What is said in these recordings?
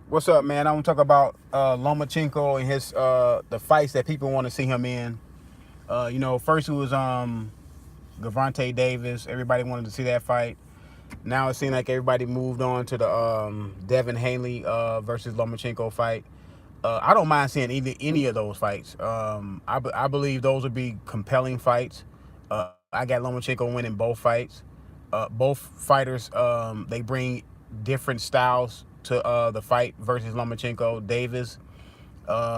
What's up, man? I want to talk about Lomachenko and his the fights that people want to see him in. First it was Gervonta Davis. Everybody wanted to see that fight. Now it seems like everybody moved on to the Devin Haney versus Lomachenko fight. I don't mind seeing any of those fights. I believe those would be compelling fights. I got Lomachenko winning both fights. Both fighters, they bring different styles to the fight versus Lomachenko. Davis,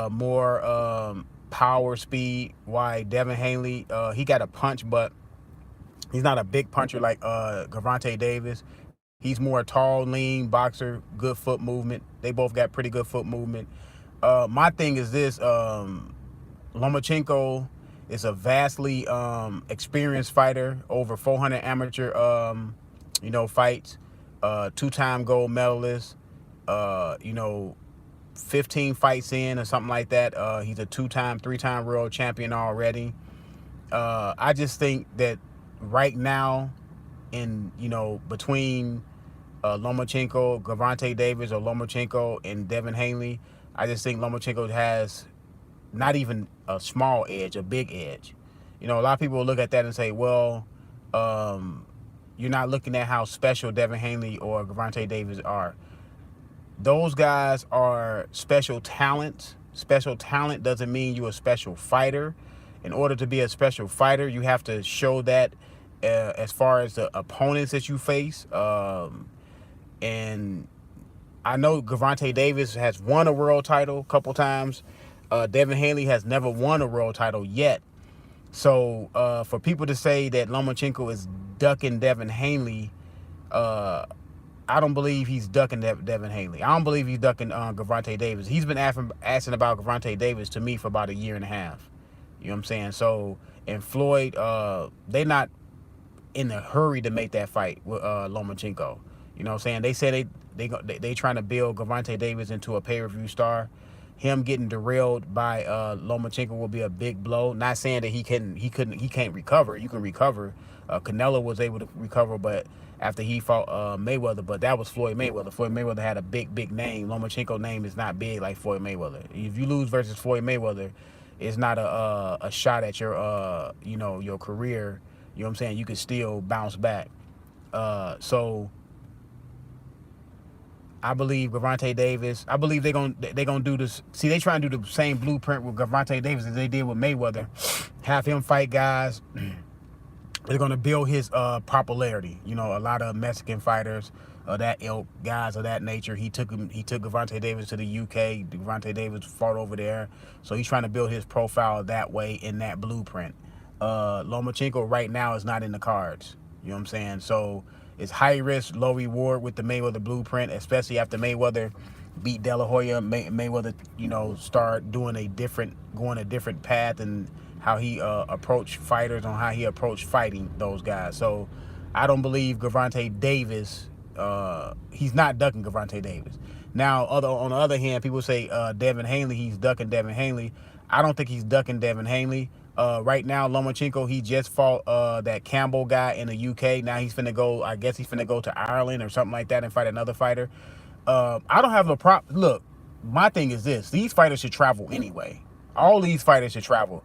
more power, speed. Why Devin Haney, he got a punch, but he's not a big puncher like Gervonta Davis. He's more tall, lean boxer, good foot movement. They both got pretty good foot movement. My thing is this: Lomachenko is a vastly experienced fighter, over 400 amateur, fights, two-time gold medalist, 15 fights in or something like that. He's a two-time, three-time world champion already. I just think that right now, between Lomachenko, Gervonta Davis, or Lomachenko and Devin Haney, I just think Lomachenko has not even a small edge, a big edge. A lot of people will look at that and say, well, you're not looking at how special Devin Haney or Gervonta Davis are. Those guys are special talents. Special talent doesn't mean you're a special fighter. In order to be a special fighter, you have to show that as far as the opponents that you face. And I know Gervonta Davis has won a world title a couple times. Devin Haney has never won a world title yet. So for people to say that Lomachenko is ducking Devin Haney, I don't believe he's ducking Devin Haney. I don't believe he's ducking Gervonta Davis. He's been asking about Gervonta Davis to me for about a year and a half. You know what I'm saying? So, and Floyd, they're not in a hurry to make that fight with Lomachenko. You know what I'm saying? They said they trying to build Gervonta Davis into a pay-per-view star. Him getting derailed by Lomachenko will be a big blow. Not saying that he can't recover. You can recover. Canelo was able to recover, but after he fought Mayweather, but that was Floyd Mayweather. Floyd Mayweather had a big name. Lomachenko's name is not big like Floyd Mayweather. If you lose versus Floyd Mayweather, it's not a shot at your your career. You know what I'm saying? You can still bounce back. So I believe Gervonta Davis. I believe they're gonna do this. See, they trying to do the same blueprint with Gervonta Davis as they did with Mayweather. Have him fight guys. They're gonna build his popularity. A lot of Mexican fighters, that ilk, guys of that nature. He took Gervonta Davis to the UK. Gervonta Davis fought over there, so he's trying to build his profile that way in that blueprint. Lomachenko right now is not in the cards. You know what I'm saying? So it's high risk, low reward with the Mayweather blueprint, especially after Mayweather beat De La Hoya. Mayweather, start going a different path and how he approached fighters, on how he approached fighting those guys. So I don't believe Gervonta Davis. He's not ducking Gervonta Davis. Now, on the other hand, people say Devin Haney, he's ducking Devin Haney. I don't think he's ducking Devin Haney. Right now, Lomachenko, he just fought that Campbell guy in the UK. Now he's finna go, I guess he's finna go to Ireland or something like that and fight another fighter. I don't have a problem. Look, my thing is this. These fighters should travel anyway. All these fighters should travel.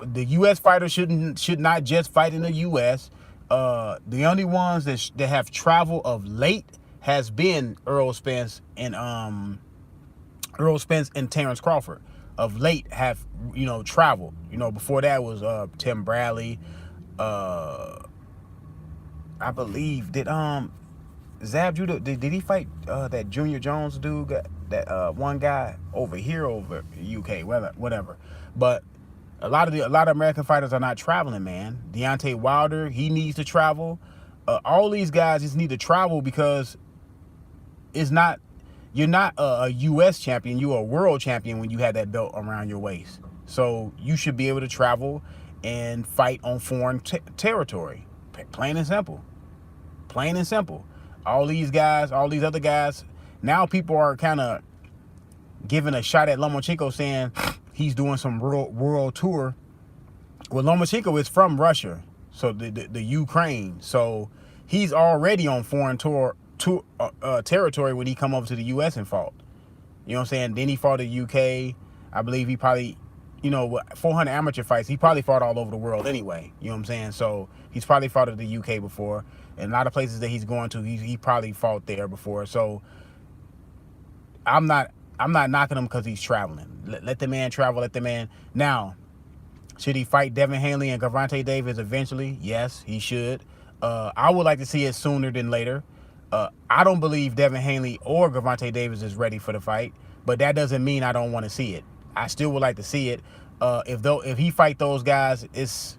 The U.S. fighters should not just fight in the U.S. The only ones that have traveled of late has been Errol Spence and Terrence Crawford. Of late have traveled. Before that was Tim Bradley. I believe Zab Judah, did he fight that Junior Jones dude, that one guy over UK, whatever. But a lot of American fighters are not traveling, man. Deontay Wilder, he needs to travel. All these guys just need to travel because you're not a U.S. champion. You're a world champion when you have that belt around your waist. So you should be able to travel and fight on foreign territory. Plain and simple. Plain and simple. All these other guys, now people are kind of giving a shot at Lomachenko, saying he's doing some world tour. Well, Lomachenko is from Russia, so the Ukraine. So he's already on foreign territory when he come over to the U.S. and fought. You know what I'm saying? Then he fought the UK. I believe he probably, 400 amateur fights. He probably fought all over the world anyway. You know what I'm saying? So he's probably fought at the UK before. And a lot of places that he's going to, he probably fought there before. So I'm not knocking him because he's traveling. Let the man travel. Let the man. Now, should he fight Devin Haney and Gervonta Davis eventually? Yes, he should. I would like to see it sooner than later. I don't believe Devin Haney or Gervonta Davis is ready for the fight, but that doesn't mean I don't want to see it. I still would like to see it. If he fight those guys, it's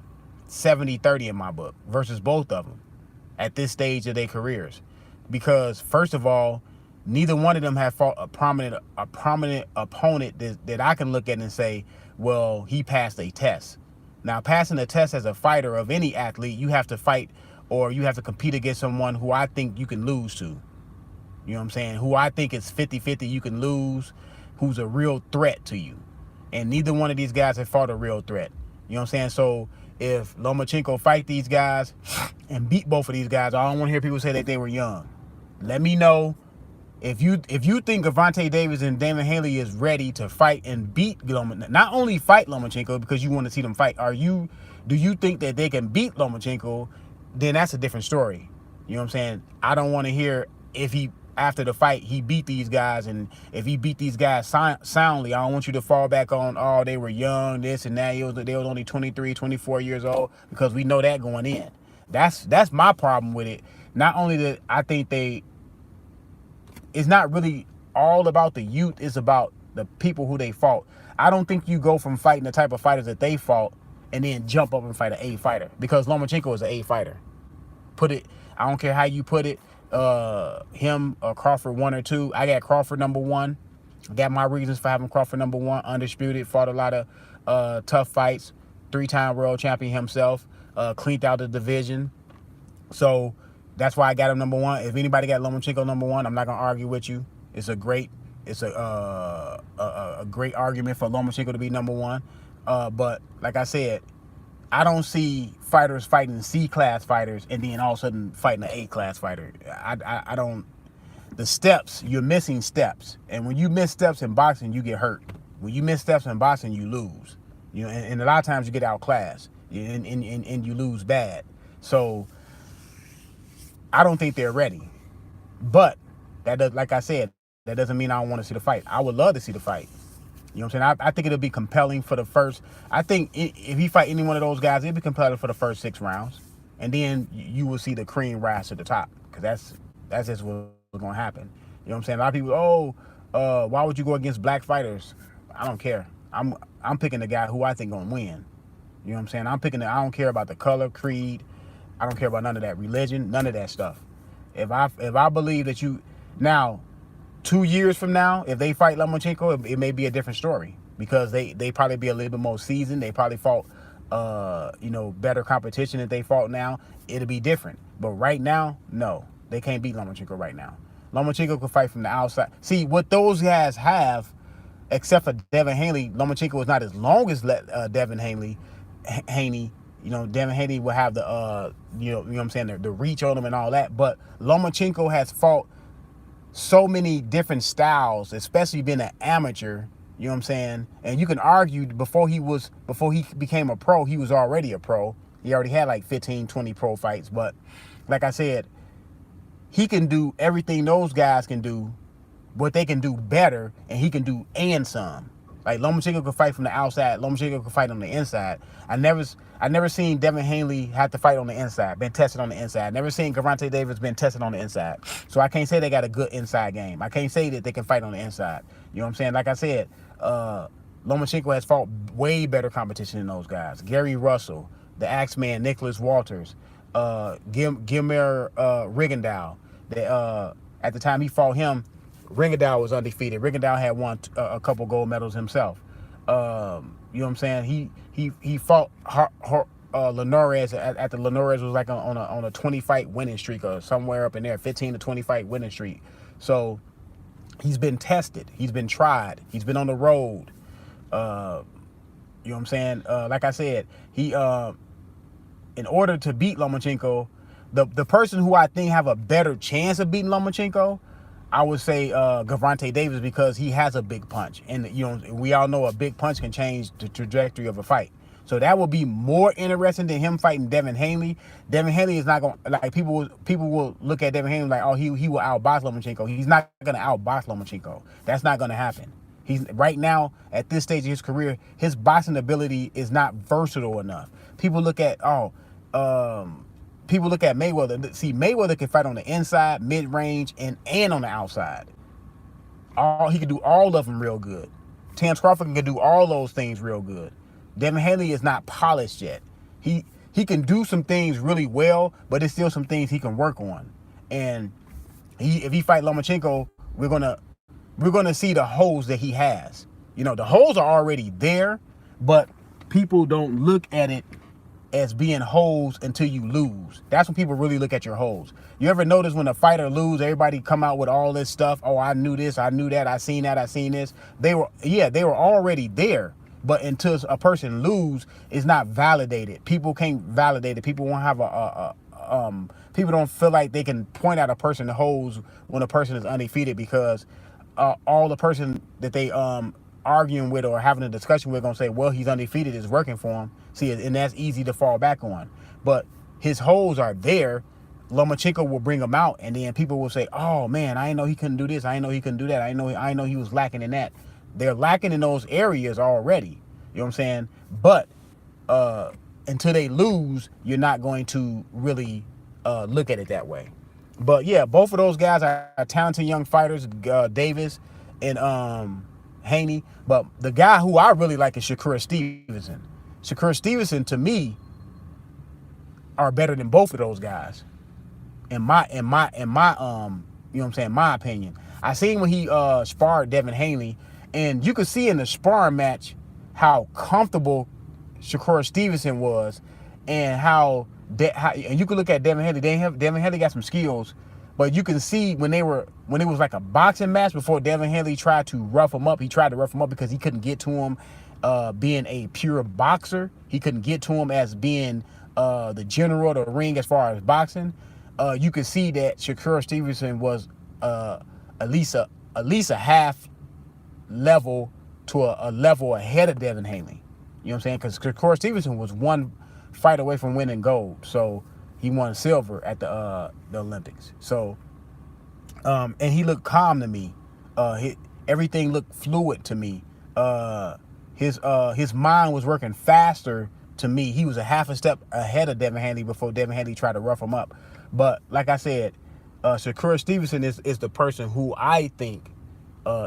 70-30 in my book versus both of them at this stage of their careers. Because first of all, neither one of them have fought a prominent opponent that I can look at and say, well, he passed a test. Now, passing a test as a fighter of any athlete, you have to fight or you have to compete against someone who I think you can lose to. You know what I'm saying? Who I think is 50-50 you can lose, who's a real threat to you. And neither one of these guys have fought a real threat. You know what I'm saying? So if Lomachenko fight these guys and beat both of these guys, I don't want to hear people say that they were young. Let me know if you think Gervonta Davis and Devin Haney is ready to fight and beat Lomachenko, not only fight Lomachenko because you want to see them fight. Do you think that they can beat Lomachenko? Then that's a different story. You know what I'm saying? I don't want to hear if he, after the fight, he beat these guys, and if he beat these guys soundly, I don't want you to fall back on, oh, they were young, this and that. They was only 23, 24 years old, because we know that going in. That's my problem with it. Not only that I think it's not really all about the youth, it's about the people who they fought. I don't think you go from fighting the type of fighters that they fought and then jump up and fight an A fighter, because Lomachenko is an A fighter. I don't care how you put it, him or Crawford 1 or 2. I got Crawford number 1. I got my reasons for having Crawford number 1. Undisputed, fought a lot of tough fights, 3-time world champion himself, cleaned out the division. So that's why I got him number 1. If anybody got Lomachenko number 1, I'm not gonna argue with you. It's a great argument for Lomachenko to be number 1. But like I said, I don't see fighters fighting C-class fighters and then all of a sudden fighting an A-class fighter. I don't. The steps, you're missing steps, and when you miss steps in boxing, you get hurt. When you miss steps in boxing, you lose. And a lot of times you get outclassed, and you lose bad. So I don't think they're ready. But that does, like I said, that doesn't mean I don't want to see the fight. I would love to see the fight. You know what I'm saying? I think it'll be compelling for the first. I think if he fight any one of those guys, it'll be compelling for the first 6 rounds, and then you will see the cream rise to the top, because that's just what's gonna happen. You know what I'm saying? A lot of people, why would you go against black fighters? I don't care. I'm picking the guy who I think gonna win. You know what I'm saying? I don't care about the color, creed. I don't care about none of that, religion, none of that stuff. If I believe that you now. 2 years from now, if they fight Lomachenko, it may be a different story, because they probably be a little bit more seasoned. They probably fought, better competition that they fought now. It'll be different. But right now, no, they can't beat Lomachenko right now. Lomachenko can fight from the outside. See, what those guys have, except for Devin Haney, Lomachenko is not as long as Devin Haney. Devin Haney will have the, you know what I'm saying, the reach on him and all that. But Lomachenko has fought so many different styles, especially being an amateur, you know what I'm saying? And you can argue before he became a pro, he was already a pro. He already had like 15, 20 pro fights. But like I said, he can do everything those guys can do, what they can do better, and he can do and some. Like Lomachenko could fight from the outside. Lomachenko could fight on the inside. I never seen Devin Haney have to fight on the inside, been tested on the inside. Never seen Gervonta Davis been tested on the inside. So I can't say they got a good inside game. I can't say that they can fight on the inside. You know what I'm saying? Like I said, Lomachenko has fought way better competition than those guys. Gary Russell, the Axeman, Nicholas Walters, Gilmer Rigondeaux. At the time he fought him, Rigondeaux was undefeated. Rigondeaux had won a couple gold medals himself. You know what I'm saying? He fought Linares at the Linares was like on a 20-fight winning streak or somewhere up in there, 15 to 20-fight winning streak. So he's been tested. He's been tried. He's been on the road. You know what I'm saying? Like I said, he in order to beat Lomachenko, the person who I think have a better chance of beating Lomachenko, I would say Gervonta Davis, because he has a big punch, and we all know a big punch can change the trajectory of a fight. So that would be more interesting than him fighting Devin Haney. Devin Haney is not going, like, people will look at Devin Haney like, oh, he will outbox Lomachenko. He's not going to outbox Lomachenko. That's not going to happen. He's right now at this stage of his career, his boxing ability is not versatile enough. People look at Mayweather. See, Mayweather can fight on the inside, mid-range, and on the outside. He can do all of them real good. Terence Crawford can do all those things real good. Devin Haney is not polished yet. He can do some things really well, but there's still some things he can work on. And if he fight Lomachenko, we're gonna see the holes that he has. The holes are already there, but people don't look at it as being holes until you lose. That's when people really look at your holes. You ever notice when a fighter lose, everybody come out with all this stuff? Oh, I knew this, I knew that, I seen this. They were already there. But until a person lose, it's not validated. People can't validate it. People won't have people don't feel like they can point out a person holes when a person is undefeated, because all the person that they arguing with or having a discussion with gonna say, well, he's undefeated, it's working for him. See, and that's easy to fall back on. But his holes are there. Lomachenko will bring them out, and then people will say, oh man, I didn't know he couldn't do this, I didn't know he couldn't do that, I know he was lacking in that. They're lacking in those areas already. You know what I'm saying? But until they lose, you're not going to really look at it that way. But yeah, both of those guys are talented young fighters, Davis and Haney. But the guy who I really like is Shakur Stevenson. Shakur Stevenson, to me, are better than both of those guys. In my you know what I'm saying, my opinion. I seen when he sparred Devin Haney, and you could see in the sparring match how comfortable Shakur Stevenson was, and and you could look at Devin Haney. Devin Haney got some skills, but you can see when it was like a boxing match before Devin Haney tried to rough him up. He tried to rough him up because he couldn't get to him being a pure boxer. He couldn't get to him as being the general of the ring as far as boxing. You could see that Shakur Stevenson was at least a half level to a level ahead of Devin Haney. You know what I'm saying? Because Shakur Stevenson was one fight away from winning gold. So he won silver at the Olympics. So and he looked calm to me. Everything looked fluid to me. His mind was working faster to me. He was a half a step ahead of Devin Haney before Devin Haney tried to rough him up. But like I said, Shakur Stevenson is the person who I think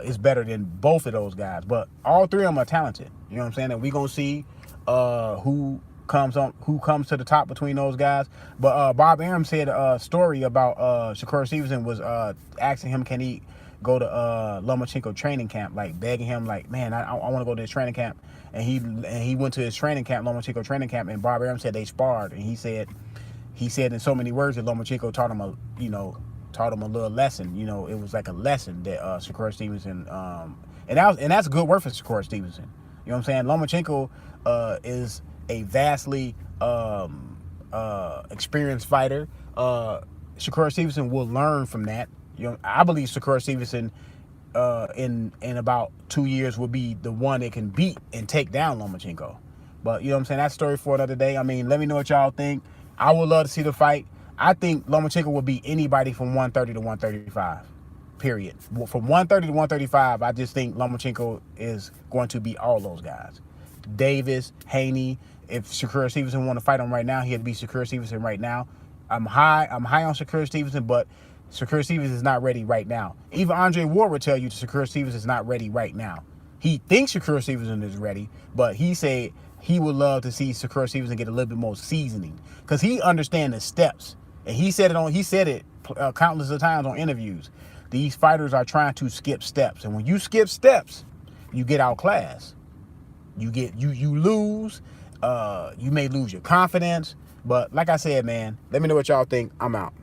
is better than both of those guys. But all three of them are talented. You know what I'm saying? And we're going to see who comes to the top between those guys. But Bob Arum said a story about Shakur Stevenson was asking him, can he go to Lomachenko training camp, like begging him, like, man, I want to go to this training camp. And he went to his training camp, Lomachenko training camp, and Bob Arum said they sparred, and he said in so many words that Lomachenko taught him a little lesson. It was like a lesson that Shakur Stevenson and that's good work for Shakur Stevenson. You know what I'm saying? Lomachenko is a vastly experienced fighter. Shakur Stevenson will learn from that. I believe Shakur Stevenson in about 2 years will be the one that can beat and take down Lomachenko. But you know what I'm saying? That's a story for another day. I mean, let me know what y'all think. I would love to see the fight. I think Lomachenko will beat anybody from 130 to 135, period. From 130 to 135, I just think Lomachenko is going to beat all those guys. Davis, Haney. If Shakur Stevenson want to fight him right now, he'd be Shakur Stevenson right now. I'm high on Shakur Stevenson, but Shakur Stevenson is not ready right now. Even Andre Ward would tell you Shakur Stevenson is not ready right now. He thinks Shakur Stevenson is ready, but he said he would love to see Shakur Stevenson get a little bit more seasoning, because he understands the steps. And he said it countless of times on interviews. These fighters are trying to skip steps, and when you skip steps, you get outclassed. You lose. You may lose your confidence. But like I said, man, let me know what y'all think. I'm out.